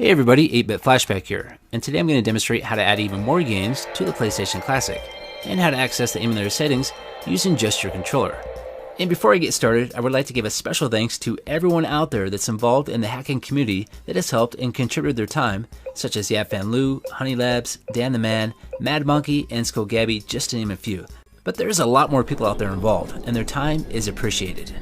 Hey everybody, 8-Bit Flashback here, and today I'm going to demonstrate how to add even more games to the PlayStation Classic, and how to access the emulator settings using just your controller. And before I get started, I would like to give a special thanks to everyone out there that's involved in the hacking community that has helped and contributed their time, such as YapFanLu, Honey Labs, Dan the Man, Mad Monkey, and Skull Gabby, just to name a few. But there's a lot more people out there involved, and their time is appreciated.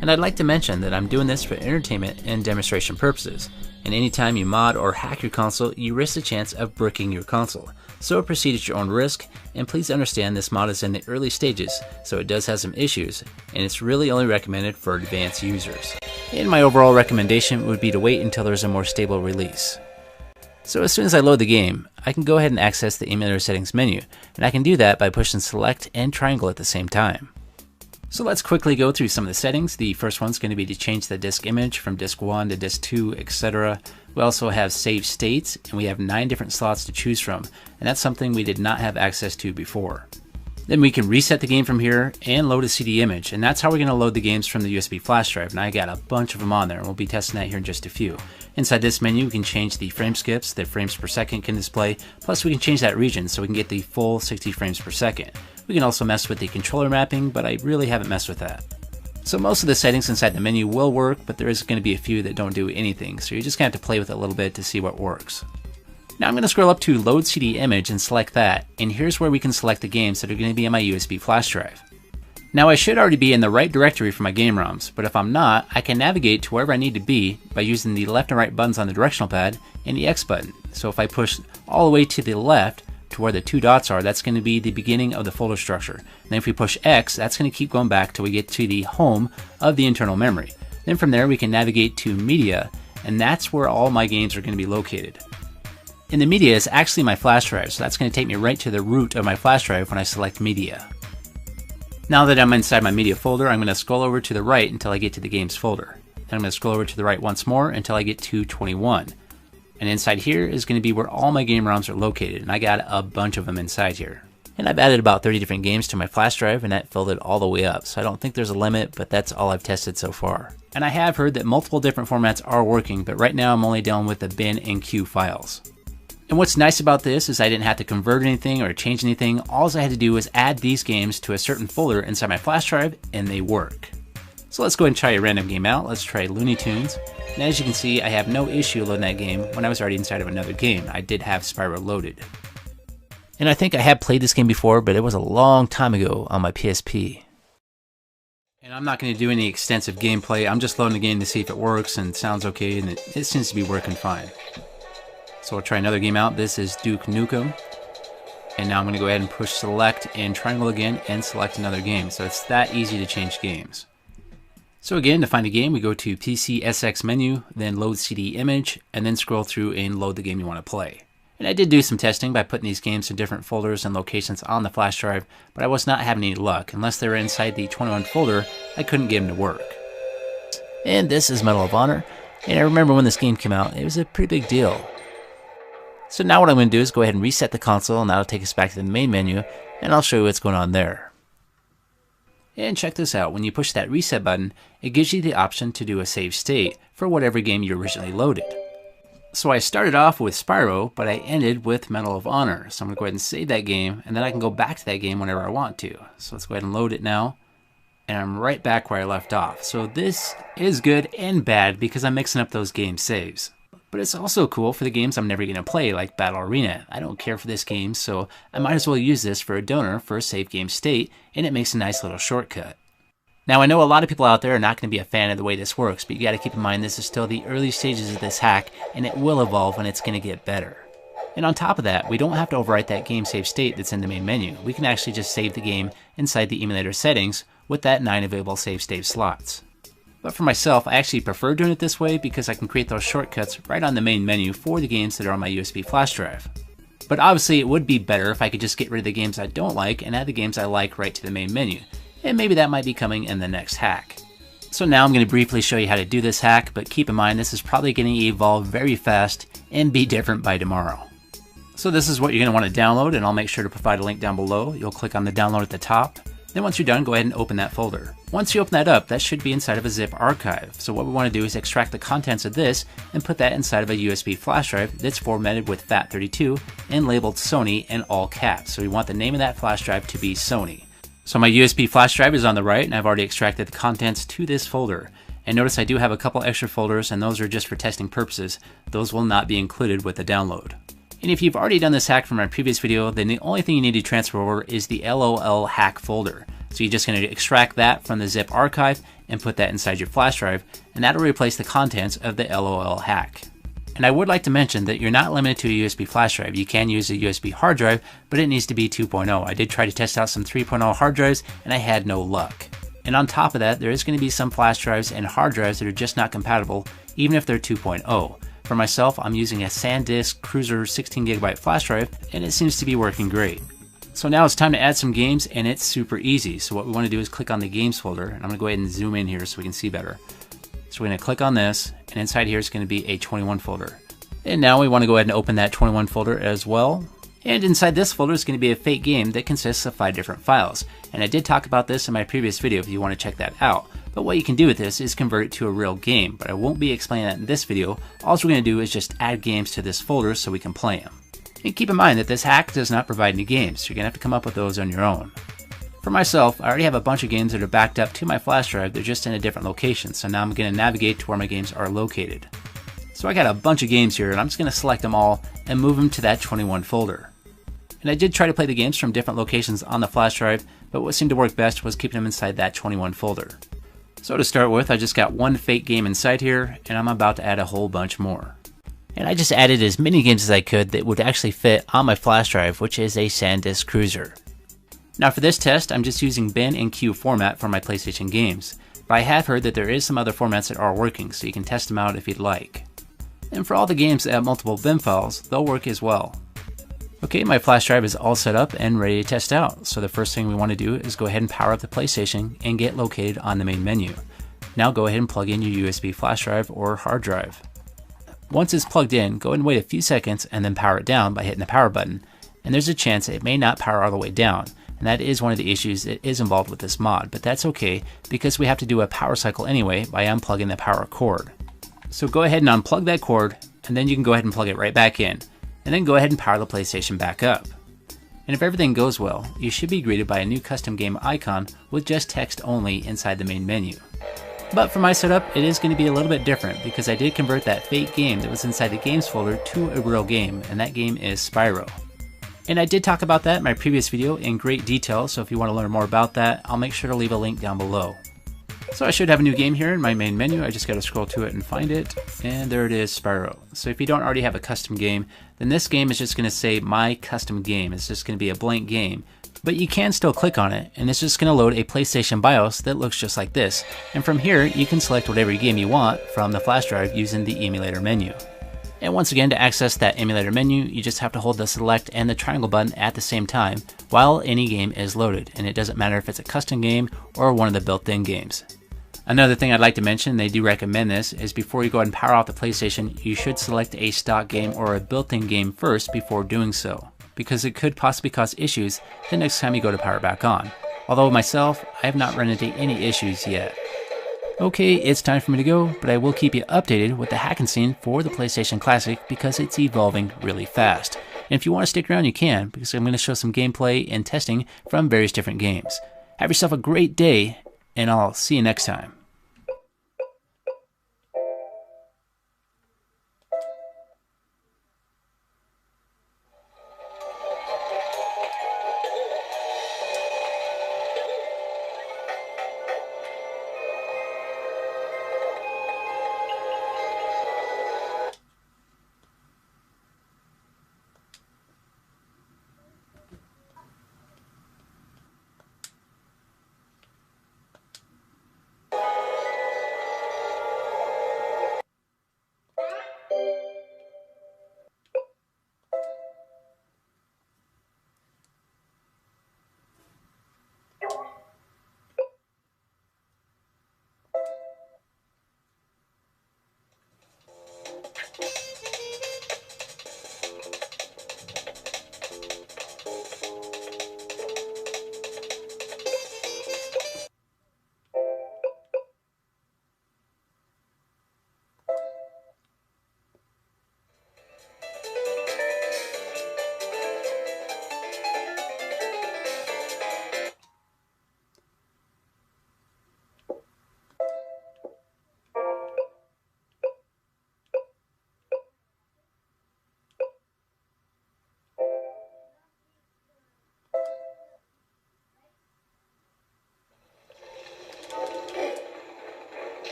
And I'd like to mention that I'm doing this for entertainment and demonstration purposes, and anytime you mod or hack your console, you risk the chance of bricking your console. So proceed at your own risk, and please understand this mod is in the early stages, so it does have some issues, and it's really only recommended for advanced users. And my overall recommendation would be to wait until there's a more stable release. So as soon as I load the game, I can go ahead and access the emulator settings menu, and I can do that by pushing select and triangle at the same time. So let's quickly go through some of the settings. The first one's going to be to change the disk image from disk 1 to disk 2, etc. We also have save states, and we have 9 different slots to choose from, and that's something we did not have access to before. Then we can reset the game from here and load a CD image, and that's how we're going to load the games from the USB flash drive, and I got a bunch of them on there, and we'll be testing that here in just a few. Inside this menu, we can change the frame skips, the frames per second can display, plus we can change that region so we can get the full 60 frames per second. We can also mess with the controller mapping, but I really haven't messed with that. So most of the settings inside the menu will work, but there is going to be a few that don't do anything, so you're just going to have to play with it a little bit to see what works. Now I'm going to scroll up to Load CD Image and select that, and here's where we can select the games that are going to be on my USB flash drive. Now I should already be in the right directory for my game ROMs, but if I'm not, I can navigate to wherever I need to be by using the left and right buttons on the directional pad and the X button. So if I push all the way to the left to where the 2 dots are, that's going to be the beginning of the folder structure. And then if we push X, that's going to keep going back till we get to the home of the internal memory. Then from there we can navigate to Media, and that's where all my games are going to be located. And the media is actually my flash drive, so that's going to take me right to the root of my flash drive when I select Media. Now that I'm inside my media folder, I'm going to scroll over to the right until I get to the games folder. Then I'm going to scroll over to the right once more until I get to 21. And inside here is going to be where all my game ROMs are located, and I got a bunch of them inside here. And I've added about 30 different games to my flash drive, and that filled it all the way up, so I don't think there's a limit, but that's all I've tested so far. And I have heard that multiple different formats are working, but right now I'm only dealing with the bin and queue files. And what's nice about this is I didn't have to convert anything or change anything. All I had to do was add these games to a certain folder inside my flash drive, and they work. So let's go ahead and try a random game out. Let's try Looney Tunes. And as you can see, I have no issue loading that game when I was already inside of another game. I did have Spyro loaded. And I think I have played this game before, but it was a long time ago on my PSP. And I'm not going to do any extensive gameplay. I'm just loading the game to see if it works and sounds okay, and it seems to be working fine. So we'll try another game out. This is Duke Nukem. And now I'm going to go ahead and push select and triangle again and select another game. So it's that easy to change games. So again, to find a game, we go to PCSX menu, then load CD image, and then scroll through and load the game you want to play. And I did do some testing by putting these games in different folders and locations on the flash drive, but I was not having any luck. Unless they were inside the 21 folder, I couldn't get them to work. And this is Medal of Honor, and I remember when this game came out, it was a pretty big deal. So now what I'm going to do is go ahead and reset the console, and that'll take us back to the main menu, and I'll show you what's going on there. And check this out, when you push that reset button, it gives you the option to do a save state for whatever game you originally loaded. So I started off with Spyro, but I ended with Medal of Honor. So I'm going to go ahead and save that game, and then I can go back to that game whenever I want to. So let's go ahead and load it now, and I'm right back where I left off. So this is good and bad because I'm mixing up those game saves. But it's also cool for the games I'm never going to play, like Battle Arena. I don't care for this game, so I might as well use this for a donor for a save game state, and it makes a nice little shortcut. Now I know a lot of people out there are not going to be a fan of the way this works, but you got to keep in mind this is still the early stages of this hack, and it will evolve and it's going to get better. And on top of that, we don't have to overwrite that game save state that's in the main menu. We can actually just save the game inside the emulator settings with that 9 available save state slots. But for myself, I actually prefer doing it this way because I can create those shortcuts right on the main menu for the games that are on my USB flash drive. But obviously it would be better if I could just get rid of the games I don't like and add the games I like right to the main menu. And maybe that might be coming in the next hack. So now I'm going to briefly show you how to do this hack, but keep in mind this is probably going to evolve very fast and be different by tomorrow. So this is what you're going to want to download, and I'll make sure to provide a link down below. You'll click on the download at the top, Then once you're done, go ahead and open that folder. Once you open that up, that should be inside of a zip archive. So what we want to do is extract the contents of this and put that inside of a USB flash drive that's formatted with FAT32 and labeled Sony in all caps. So we want the name of that flash drive to be Sony. So my USB flash drive is on the right, and I've already extracted the contents to this folder. And notice I do have a couple extra folders, and those are just for testing purposes. Those will not be included with the download. And if you've already done this hack from my previous video, then the only thing you need to transfer over is the LOL hack folder. So you're just going to extract that from the zip archive and put that inside your flash drive, and that'll replace the contents of the LOL hack. And I would like to mention that you're not limited to a USB flash drive. You can use a USB hard drive, but it needs to be 2.0. I did try to test out some 3.0 hard drives, and I had no luck. And on top of that, there is going to be some flash drives and hard drives that are just not compatible, even if they're 2.0. For myself, I'm using a SanDisk Cruiser 16GB flash drive, and it seems to be working great. So now it's time to add some games, and it's super easy. So what we want to do is click on the games folder, and I'm going to go ahead and zoom in here so we can see better. So we're going to click on this, and inside here is going to be a 21 folder. And now we want to go ahead and open that 21 folder as well. And inside this folder is going to be a fake game that consists of 5 different files. And I did talk about this in my previous video if you want to check that out. But what you can do with this is convert it to a real game, but I won't be explaining that in this video. All we're going to do is just add games to this folder so we can play them. And keep in mind that this hack does not provide any games, so you're going to have to come up with those on your own. For myself, I already have a bunch of games that are backed up to my flash drive. They're just in a different location, so now I'm going to navigate to where my games are located. So I got a bunch of games here, and I'm just going to select them all and move them to that 21 folder. And I did try to play the games from different locations on the flash drive, but what seemed to work best was keeping them inside that 21 folder. So to start with, I just got one fake game inside here, and I'm about to add a whole bunch more. And I just added as many games as I could that would actually fit on my flash drive, which is a SanDisk Cruiser. Now for this test, I'm just using bin and queue format for my PlayStation games, but I have heard that there is some other formats that are working, so you can test them out if you'd like. And for all the games that have multiple bin files, they'll work as well. Okay, my flash drive is all set up and ready to test out, so the first thing we want to do is go ahead and power up the PlayStation and get located on the main menu. Now go ahead and plug in your USB flash drive or hard drive. Once it's plugged in, go ahead and wait a few seconds and then power it down by hitting the power button. And there's a chance it may not power all the way down, and that is one of the issues that is involved with this mod, but that's okay because we have to do a power cycle anyway by unplugging the power cord. So go ahead and unplug that cord, and then you can go ahead and plug it right back in, and then go ahead and power the PlayStation back up. And if everything goes well, you should be greeted by a new custom game icon with just text only inside the main menu. But for my setup, it is going to be a little bit different because I did convert that fake game that was inside the games folder to a real game, and that game is Spyro. And I did talk about that in my previous video in great detail, so if you want to learn more about that, I'll make sure to leave a link down below. So I should have a new game here in my main menu. I just got to scroll to it and find it, and there it is, Spyro. So if you don't already have a custom game, then this game is just going to say My Custom Game. It's just going to be a blank game. But you can still click on it, and it's just going to load a PlayStation BIOS that looks just like this. And from here, you can select whatever game you want from the flash drive using the emulator menu. And once again, to access that emulator menu, you just have to hold the select and the triangle button at the same time while any game is loaded. And it doesn't matter if it's a custom game or one of the built-in games. Another thing I'd like to mention, they do recommend this, is before you go ahead and power off the PlayStation, you should select a stock game or a built-in game first before doing so, because it could possibly cause issues the next time you go to power it back on. Although myself, I have not run into any issues yet. Okay, it's time for me to go, but I will keep you updated with the hacking scene for the PlayStation Classic because it's evolving really fast. And if you want to stick around, you can, because I'm going to show some gameplay and testing from various different games. Have yourself a great day, and I'll see you next time.